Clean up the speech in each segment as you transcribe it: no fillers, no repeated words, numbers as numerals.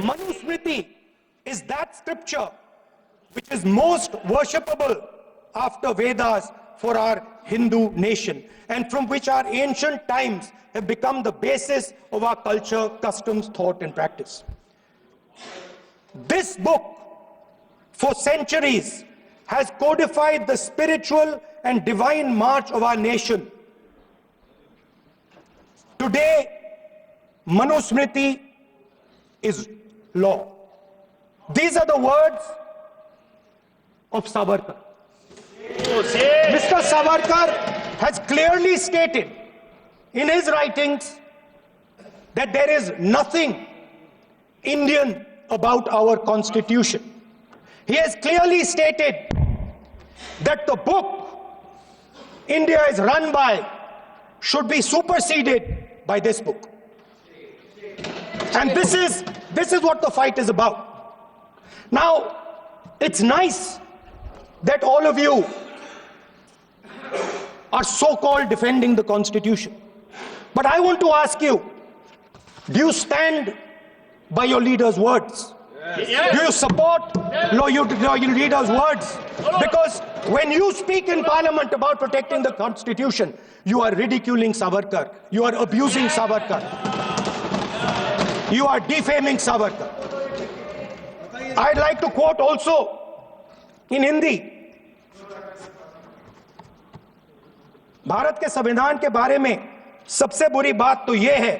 Manusmriti is that scripture which is most worshipable after Vedas for our Hindu nation, and from which our ancient times have become the basis of our culture, customs, thought, and practice. This book, for centuries, has codified the spiritual and divine march of our nation. Today, Manusmriti is law. These are the words of Savarkar. Mr. Savarkar has clearly stated in his writings that there is nothing Indian about our constitution. He has clearly stated that the book India is run by should be superseded by this book. And this is what the fight is about. Now, it's nice that all of you are so-called defending the Constitution. But I want to ask you, do you stand by your leader's words? Yes. Do you support your leader's words? Because when you speak in Parliament about protecting the Constitution, you are ridiculing Savarkar. You are abusing Savarkar. You are defaming Savarkar. I'd like to quote also in Hindi. Bharat के संविधान के बारे में सबसे बुरी बात तो यह है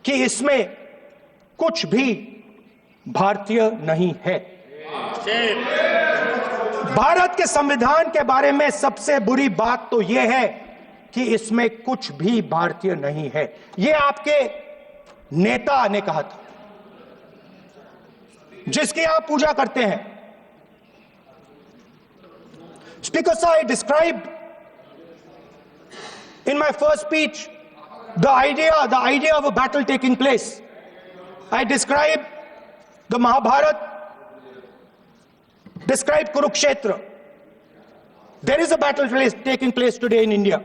कि इसमें कुछ भी भारतीय नहीं है। भारत के संविधान के बारे में सबसे बुरी बात तो यह है कि इसमें कुछ भी भारतीय नहीं है। यह आपके नेता ने कहा था, जिसकी आप पूजा करते हैं। Speaker sir, I described in my first speech the idea of a battle taking place. I described the Mahabharata, described Kurukshetra. There is a battle taking place today in India.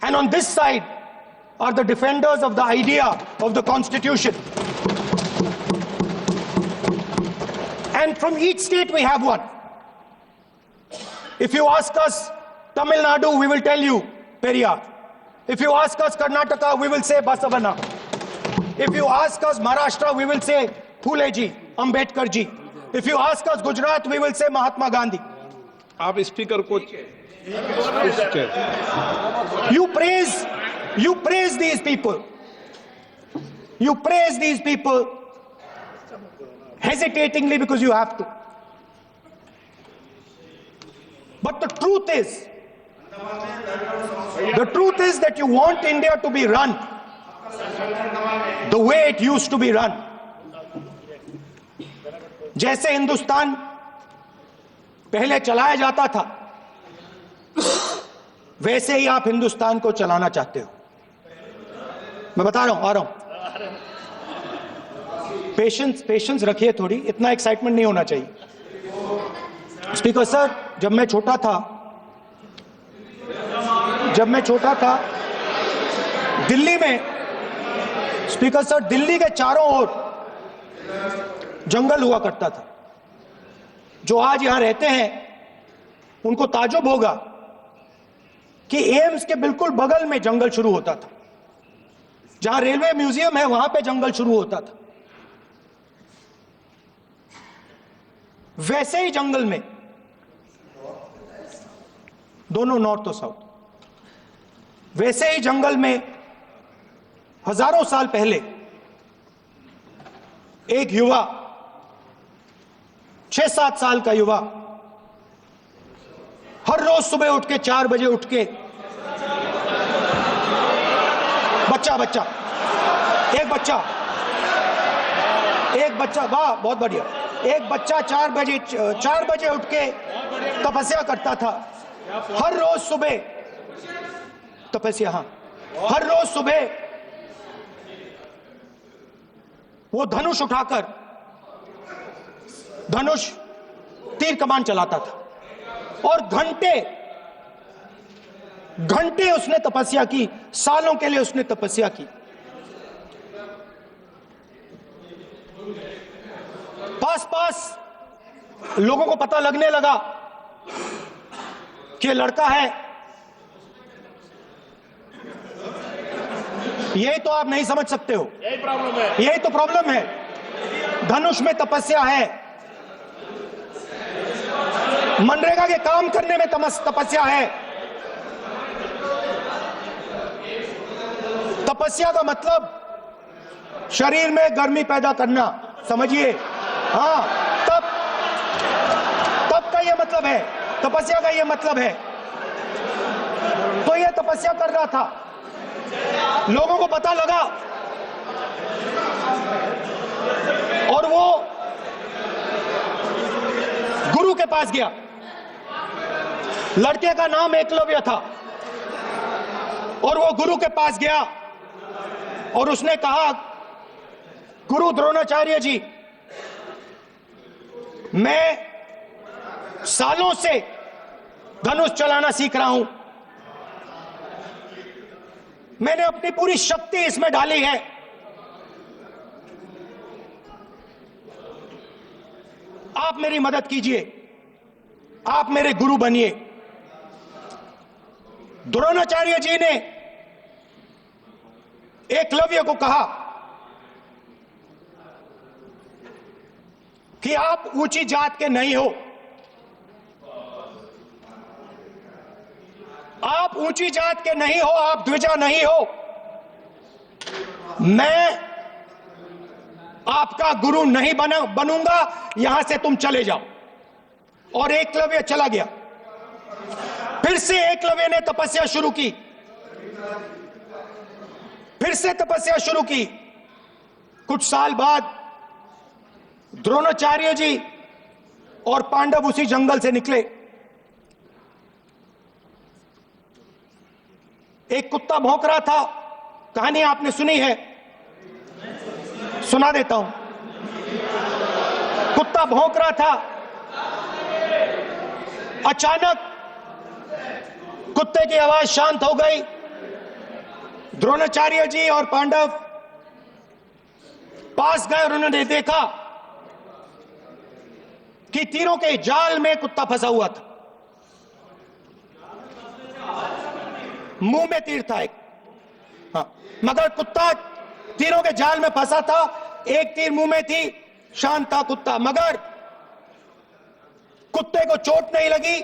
And on this side are the defenders of the idea of the Constitution. And from each state we have one. If you ask us Tamil Nadu, we will tell you Periyar. If you ask us Karnataka, we will say Basavana. If you ask us Maharashtra, we will say Phule ji, Ambedkar ji. If you ask us Gujarat, we will say Mahatma Gandhi. आप speaker को You praise these people. You praise these people hesitatingly because you have to. But the truth is that you want India to be run the way it used to be run. जैसे हिंदुस्तान पहले चलाया जाता था, वैसे ही आप हिंदुस्तान को चलाना चाहते हो। मैं बता रहा हूं, आ रहा हूं। पेशेंस रखिए थोड़ी, इतना एक्साइटमेंट नहीं होना चाहिए। स्पीकर सर, जब मैं छोटा था दिल्ली में, स्पीकर सर, दिल्ली के चारों ओर जंगल हुआ करता था। जो आज यहां रहते हैं उनको ताजुब होगा कि एम्स के बिल्कुल बगल में जंगल शुरू होता था। जहां रेलवे म्यूजियम है वहां पे जंगल शुरू होता था। वैसे ही जंगल में, दोनों नॉर्थ और साउथ, वैसे ही जंगल में हजारों साल पहले एक युवा, 6-7 साल का युवा, हर रोज सुबह उठ के 4 बजे उठ के एक बच्चा, वाह बहुत बढ़िया, एक बच्चा 4 बजे उठ के तपस्या करता था। हर रोज सुबह तपस्या, हाँ, हर रोज सुबह वो धनुष उठाकर तीर कमान चलाता था और घंटे उसने तपस्या की, सालों के लिए उसने तपस्या की। पास पास लोगों को पता लगने लगा कि लड़का है। यही तो आप नहीं समझ सकते हो, यही प्रॉब्लम है। यही तो प्रॉब्लम है। धनुष में तपस्या है, मनरेगा के काम करने में तपस्या है। तपस्या का मतलब शरीर में गर्मी पैदा करना, समझिए। हाँ, तब का ये मतलब है, तपस्या का ये मतलब है। तो ये तपस्या कर रहा था, लोगों को पता लगा और वो गुरु के पास गया। लड़के का नाम एकलव्य था और वो गुरु के पास गया और उसने कहा, गुरु द्रोणाचार्य जी, मैं सालों से धनुष चलाना सीख रहा हूं, मैंने अपनी पूरी शक्ति इसमें डाली है, आप मेरी मदद कीजिए, आप मेरे गुरु बनिए। द्रोणाचार्य जी ने एकलव्य को कहा कि आप ऊंची जात के नहीं हो, आप ऊंची जात के नहीं हो, आप द्विजा नहीं हो, मैं आपका गुरु नहीं बनूंगा, यहां से तुम चले जाओ। और एकलव्य चला गया। फिर से एकलव्य ने तपस्या शुरू की, फिर से तपस्या शुरू की। कुछ साल बाद द्रोणाचार्य जी और पांडव उसी जंगल से निकले। एक कुत्ता भौंक रहा था, कहानी आपने सुनी है, सुना देता हूं। कुत्ता भौंक रहा था, अचानक कुत्ते की आवाज शांत हो गई। द्रोणाचार्य जी और पांडव पास गए और उन्होंने देखा कि तीरों के जाल में कुत्ता फंसा हुआ था। मुंह में तीर था एक, हाँ, मगर कुत्ता तीरों के जाल में फंसा था, एक तीर मुंह में थी, शांत था कुत्ता, मगर कुत्ते को चोट नहीं लगी।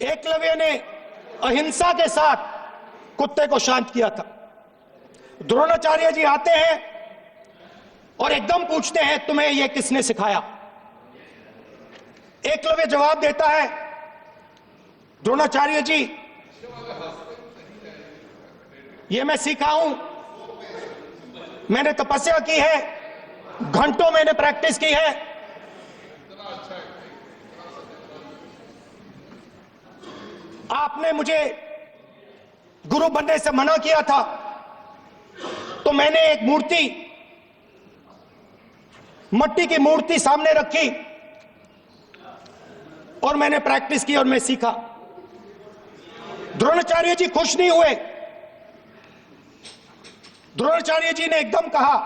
एकलव्य ने अहिंसा के साथ कुत्ते को शांत किया था। द्रोणाचार्य जी आते हैं और एकदम पूछते हैं, तुम्हें यह किसने सिखाया? एकलव्य जवाब देता है, द्रोणाचार्य जी, यह मैं सीखा हूं, मैंने तपस्या की है, घंटों मैंने प्रैक्टिस की है। आपने मुझे गुरु बनने से मना किया था, तो मैंने एक मूर्ति, मट्टी की मूर्ति सामने रखी और मैंने प्रैक्टिस की और मैं सीखा। द्रोणाचार्य जी खुश नहीं हुए। द्रोणाचार्य जी ने एकदम कहा,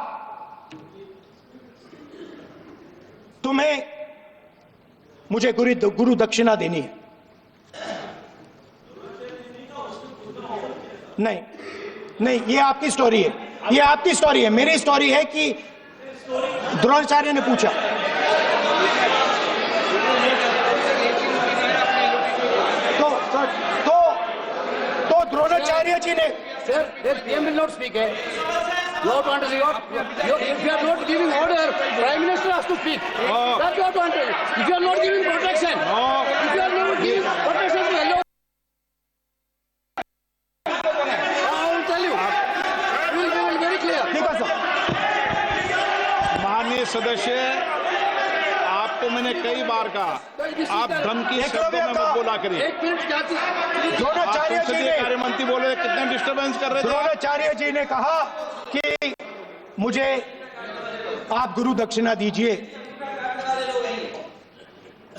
तुम्हें मुझे गुरु दक्षिणा देनी है। नहीं नहीं, ये आपकी स्टोरी है, ये आपकी स्टोरी है। मेरी स्टोरी है कि द्रोणाचार्य ने पूछा। तो द्रोणाचार्य जी ने, Sir, the PM will not speak. You have to understand. If you are not giving order, Prime Minister has to speak. That's what you want to. If you are not giving protection, if you are not giving protection to allow, I will tell you. We will be very clear. ठीक है sir. माननीय सदस्य, आपको मैंने कई बार कहा, आप धमकी शब्दों में मत बोला करिए। एक मिनट क्या चीज? द्रोणाचार्य जी संसदीय ने, कार्य मंत्री बोले, कितने डिस्टर्बेंस कर रहे थे। द्रोणाचार्य जी ने कहा कि मुझे आप गुरु दक्षिणा दीजिए।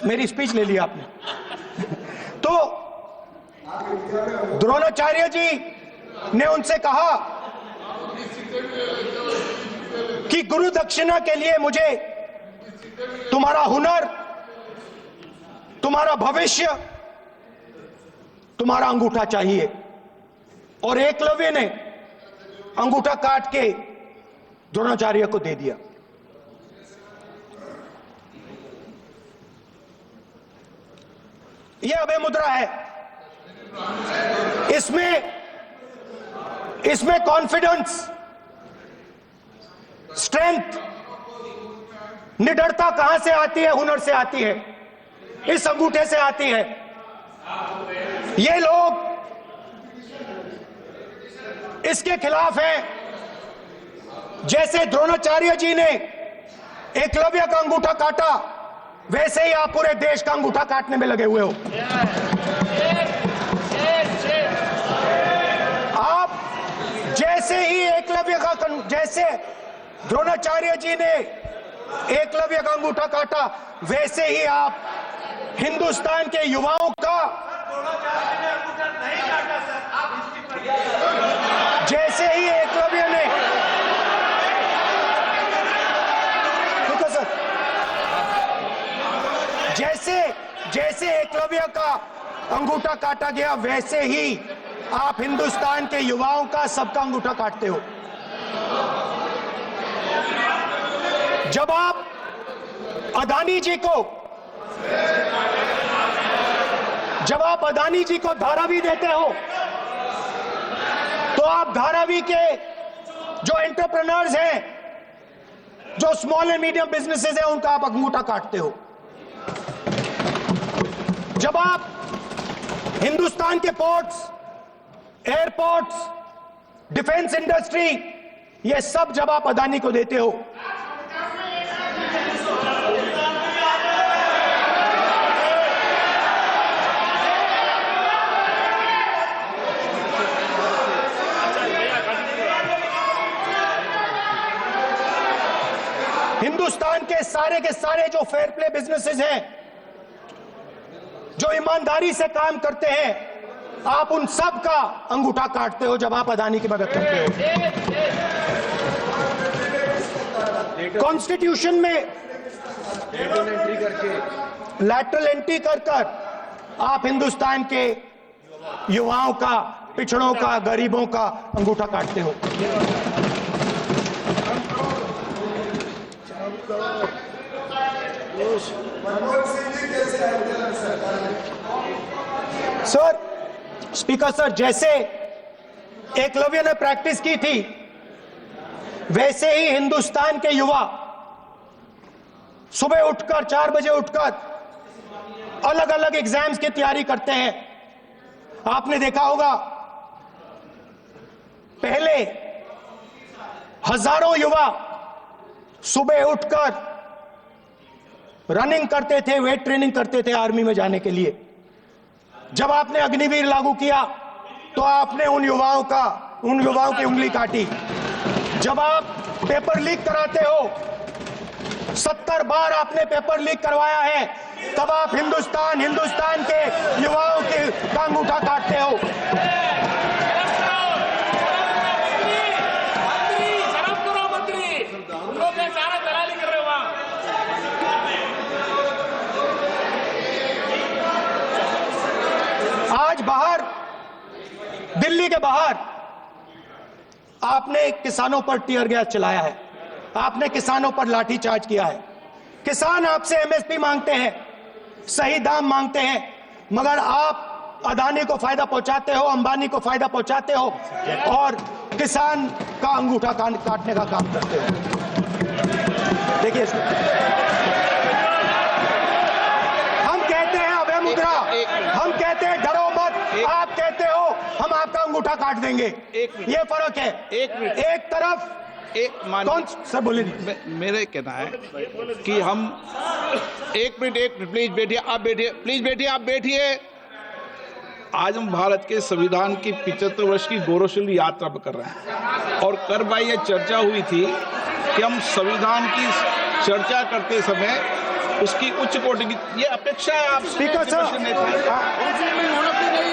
मेरी स्पीच ले ली आपने। तो द्रोणाचार्य जी ने उनसे कहा कि गुरु दक्षिणा के लिए मुझे तुम्हारा हुनर, तुम्हारा भविष्य, तुम्हारा अंगूठा चाहिए। और एकलव्य ने अंगूठा काट के द्रोणाचार्य को दे दिया। यह अभय मुद्रा है। इसमें कॉन्फिडेंस, स्ट्रेंथ, निडरता कहां से आती है? हुनर से आती है, इस अंगूठे से आती है। ये लोग इसके खिलाफ हैं। जैसे द्रोणाचार्य जी ने एकलव्य का अंगूठा काटा, वैसे ही आप पूरे देश का अंगूठा काटने में लगे हुए हो। आप जैसे ही एकलव्य का, जैसे द्रोणाचार्य जी ने एकलव्य का अंगूठा काटा, वैसे ही आप हिंदुस्तान के युवाओं का, जैसे ही एकलव्य ने, जैसे एकलव्य का अंगूठा काटा गया, वैसे ही आप हिंदुस्तान के युवाओं का, सबका अंगूठा काटते हो। जब आप अदानी जी को धारावी देते हो, तो आप धारावी के जो एंटरप्रेन्योर्स हैं, जो स्मॉल एंड मीडियम बिजनेसेस हैं, उनका आप अंगूठा काटते हो। जब आप हिंदुस्तान के पोर्ट्स, एयरपोर्ट्स, डिफेंस इंडस्ट्री, ये सब जब आप अदानी को देते हो, हिंदुस्तान के सारे जो फेयर प्ले बिजनेसेस हैं, जो ईमानदारी से काम करते हैं, आप उन सब का अंगूठा काटते हो जब आप अदानी की मदद करते हो। कॉन्स्टिट्यूशन में लैटरल एंट्री कर आप हिंदुस्तान के युवाओं का, पिछड़ों का, गरीबों का अंगूठा काटते हो। सर, स्पीकर सर, जैसे एकलव्य ने प्रैक्टिस की थी, वैसे ही हिंदुस्तान के युवा सुबह उठकर 4 बजे उठकर अलग अलग एग्जाम्स की तैयारी करते हैं। आपने देखा होगा, पहले हजारों युवा सुबह उठकर रनिंग करते थे, वेट ट्रेनिंग करते थे आर्मी में जाने के लिए। जब आपने अग्निवीर लागू किया, तो आपने उन युवाओं की उंगली काटी। जब आप पेपर लीक कराते हो, 70 बार आपने पेपर लीक करवाया है, तब आप हिंदुस्तान के युवाओं के अंगूठा काटते हो। आज बाहर, दिल्ली के बाहर आपने किसानों पर टीयर गैस चलाया है, आपने किसानों पर लाठीचार्ज किया है। किसान आपसे एमएसपी मांगते हैं, सही दाम मांगते हैं, मगर आप अदानी को फायदा पहुंचाते हो, अंबानी को फायदा पहुंचाते हो और किसान का अंगूठा काटने का काम करते हो। देखिए इसको हम कहते हैं अभय मुद्रा, हम कहते हैं डरो मत, आप कहते हो हम आपका अंगूठा काट देंगे। ये फर्क है। एक तरफ कौन सर बोले, मेरे कहना है कि हम एक मिनट प्लीज बैठिए, आप बैठिए, प्लीज बैठिए, आप बैठिए। आज हम भारत के संविधान की 75 वर्ष की गौरवशाली यात्रा कर रहे हैं और कर भाई ये चर्चा हुई थी कि हम संविधान की चर्चा करते समय उसकी उच्च कोटि की ये अपेक्षा है आप स्पीकर सर, नहीं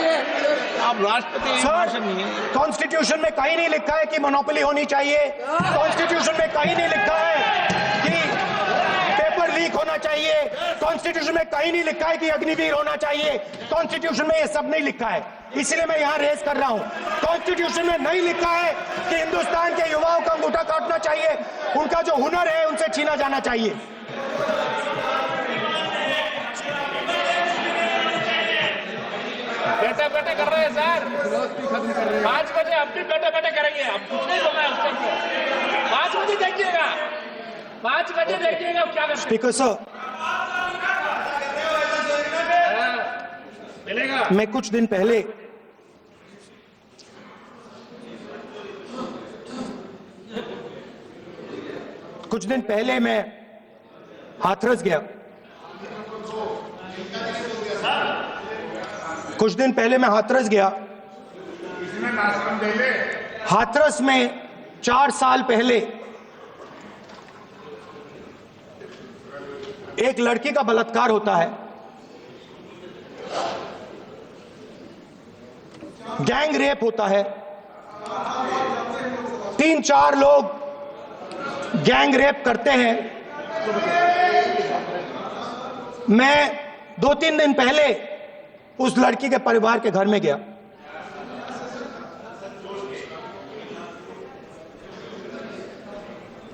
है आप राष्ट्रपति भाषण नहीं है। कॉन्स्टिट्यूशन में कहीं नहीं लिखा है कि मोनोपोली होनी चाहिए। कॉन्स्टिट्यूशन में कहीं नहीं लिखा है कि पेपर लीक होना चाहिए। कॉन्स्टिट्यूशन में कहीं नहीं लिखा है कि अग्निवीर होना चाहिए। कॉन्स्टिट्यूशन में ये सब नहीं लिखा है, इसलिए मैं यहां रेस कर रहा हूं। कॉन्स्टिट्यूशन में नहीं लिखा है कि हिंदुस्तान के युवाओं का अंगूठा काटना चाहिए, उनका जो हुनर है उनसे छीना जाना चाहिए। बैठे बैठे कर रहे हैं सर, 5 बजे अब भी बैठे बैठे करेंगे, अब कुछ नहीं होगा उस टाइम को। 5 बजे देखिएगा, 5 बजे देखिएगा क्या करते स्पीकर सर, मिलेगा। मैं कुछ दिन पहले मैं हाथरस गया। कुछ दिन पहले मैं हाथरस गया। हाथरस में 4 साल पहले एक लड़की का बलात्कार होता है। गैंग रेप होता है। 3-4 लोग गैंग रेप करते हैं। मैं 2-3 दिन पहले उस लड़की के परिवार के घर में गया।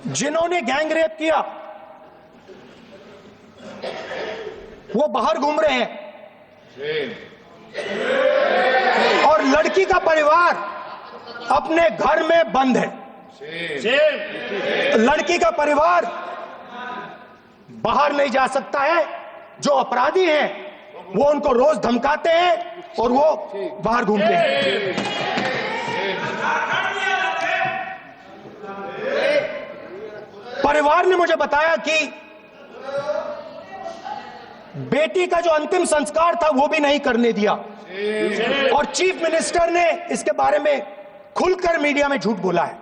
जिन्होंने गैंग रेप किया वो बाहर घूम रहे हैं और लड़की का परिवार अपने घर में बंद है। लड़की का परिवार बाहर नहीं जा सकता है। जो अपराधी हैं वो उनको रोज धमकाते हैं और वो बाहर घूमते हैं। परिवार ने मुझे बताया कि बेटी का जो अंतिम संस्कार था वो भी नहीं करने दिया और चीफ मिनिस्टर ने इसके बारे में खुलकर मीडिया में झूठ बोला है।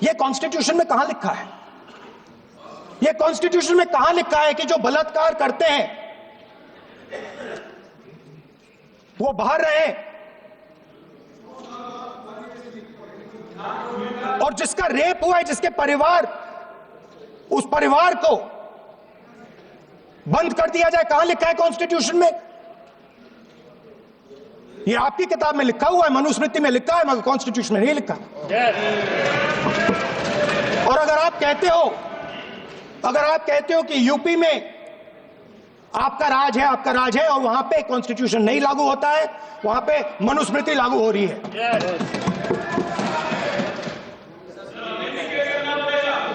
ये कॉन्स्टिट्यूशन में कहां लिखा है? ये कॉन्स्टिट्यूशन में कहां लिखा है कि जो बलात्कार करते हैं वो बाहर रहे और जिसका रेप हुआ है, जिसके परिवार, उस परिवार को बंद कर दिया जाए? कहां लिखा है कॉन्स्टिट्यूशन में? ये आपकी किताब में लिखा हुआ है, मनुस्मृति में लिखा है, मगर कॉन्स्टिट्यूशन में नहीं लिखा। और अगर आप कहते हो कि यूपी में आपका राज है और वहां पे कॉन्स्टिट्यूशन नहीं लागू होता है, वहां पे मनुस्मृति लागू हो रही है।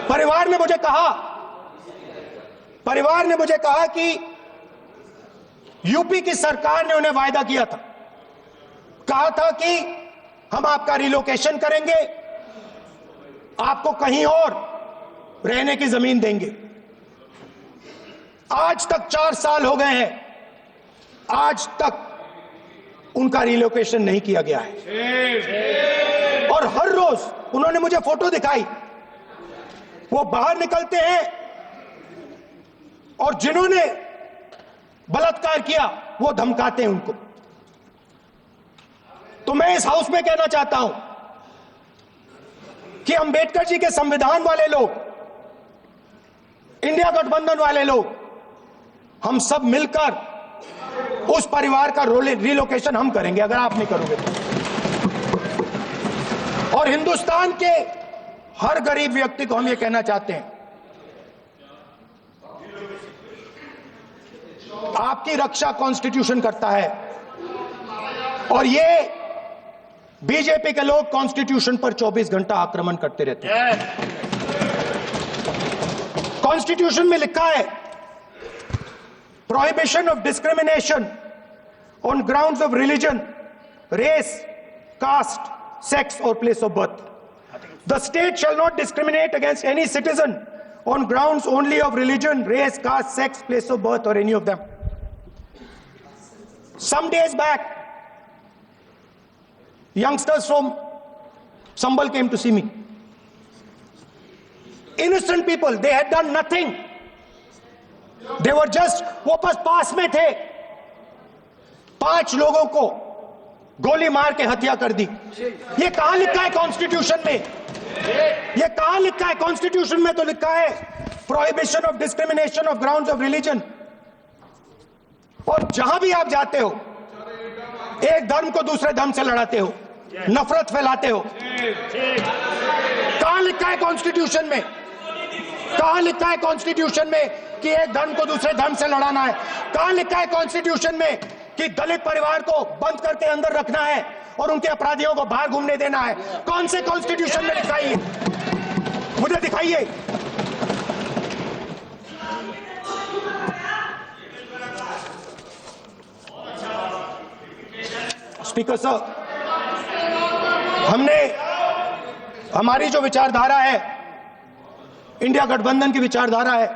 परिवार ने मुझे कहा कि यूपी की सरकार ने उन्हें वायदा किया था, कहा था कि हम आपका रिलोकेशन करेंगे, आपको कहीं और रहने की जमीन देंगे। आज तक 4 साल हो गए हैं, आज तक उनका रिलोकेशन नहीं किया गया है। और हर रोज उन्होंने मुझे फोटो दिखाई, वो बाहर निकलते हैं और जिन्होंने बलात्कार किया वो धमकाते हैं उनको। तो मैं इस हाउस में कहना चाहता हूं कि अंबेडकर जी के संविधान वाले लोग, इंडिया गठबंधन वाले लोग, हम सब मिलकर उस परिवार का रिलोकेशन हम करेंगे अगर आप नहीं करोगे तो। और हिंदुस्तान के हर गरीब व्यक्ति को हम ये कहना चाहते हैं, आपकी रक्षा कॉन्स्टिट्यूशन करता है और ये बीजेपी के लोग कॉन्स्टिट्यूशन पर 24 घंटा आक्रमण करते रहते हैं। कॉन्स्टिट्यूशन में लिखा है prohibition of discrimination on grounds of religion, race, caste, sex और place of birth. The state shall not discriminate against any citizen on grounds only of religion, race, caste, sex, place of birth or any of them. Some days back, youngsters from Sambal came to see me. Innocent people, they had done nothing. They were just, वो बस पास में थे, 5 लोगों को गोली मार के हत्या कर दी। ये कहां लिखा है कॉन्स्टिट्यूशन में? ये कहां लिखा है? कॉन्स्टिट्यूशन में तो लिखा है prohibition of discrimination of grounds of religion. और जहां भी आप जाते हो, एक धर्म को दूसरे धर्म से लड़ाते हो, नफरत फैलाते हो। कहां लिखा है कॉन्स्टिट्यूशन में? कहां लिखा है कॉन्स्टिट्यूशन में कि एक धर्म को दूसरे धर्म से लड़ाना है? कहां लिखा है कॉन्स्टिट्यूशन में कि दलित परिवार को बंद करके अंदर रखना है और उनके अपराधियों को बाहर घूमने देना है? कौन से कॉन्स्टिट्यूशन में लिखा है? मुझे दिखाइए। स्पीकर साहब, हमारी जो विचारधारा है, इंडिया गठबंधन की विचारधारा है,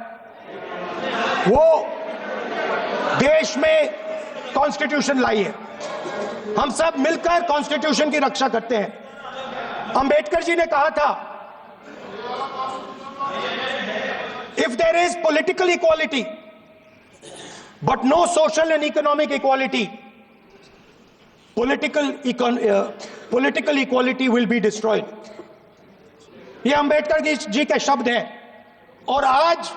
वो देश में कॉन्स्टिट्यूशन लाई है। हम सब मिलकर कॉन्स्टिट्यूशन की रक्षा करते हैं। अंबेडकर जी ने कहा था, if there is political equality but no social and economic equality, political equality will be destroyed। ये अंबेडकर जी के शब्द हैं और आज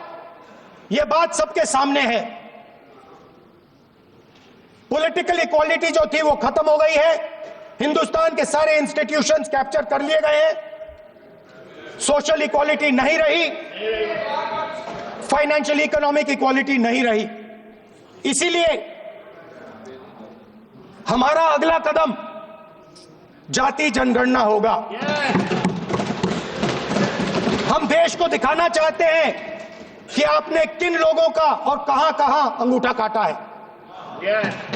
ये बात सबके सामने है। पॉलिटिकल इक्वालिटी जो थी वो खत्म हो गई है। हिंदुस्तान के सारे इंस्टीट्यूशंस कैप्चर कर लिए गए हैं। सोशल इक्वालिटी नहीं रही, फाइनेंशियल इकोनॉमिक इक्वालिटी नहीं रही। इसीलिए हमारा अगला कदम जाति जनगणना होगा। हम देश को दिखाना चाहते हैं कि आपने किन लोगों का और कहां कहां अंगूठा काटा है।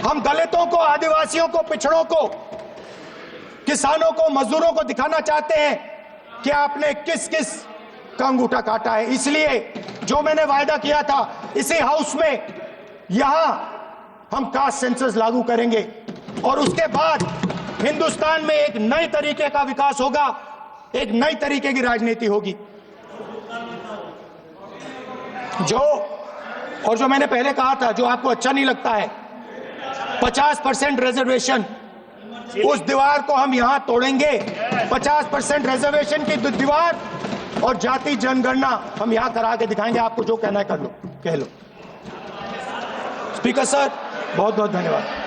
हम दलितों को, आदिवासियों को, पिछड़ों को, किसानों को, मजदूरों को दिखाना चाहते हैं कि आपने किस किस का अंगूठा काटा है। इसलिए जो मैंने वायदा किया था, इसी हाउस में यहां हम कास्ट सेंसस लागू करेंगे और उसके बाद हिंदुस्तान में एक नए तरीके का विकास होगा, एक नई तरीके की राजनीति होगी। जो मैंने पहले कहा था, जो आपको अच्छा नहीं लगता है, 50% रिजर्वेशन, उस दीवार को हम यहां तोड़ेंगे। 50% रिजर्वेशन की दीवार और जाति जनगणना हम यहां करा के दिखाएंगे। आपको जो कहना है कर लो, कह लो। स्पीकर सर, बहुत बहुत धन्यवाद।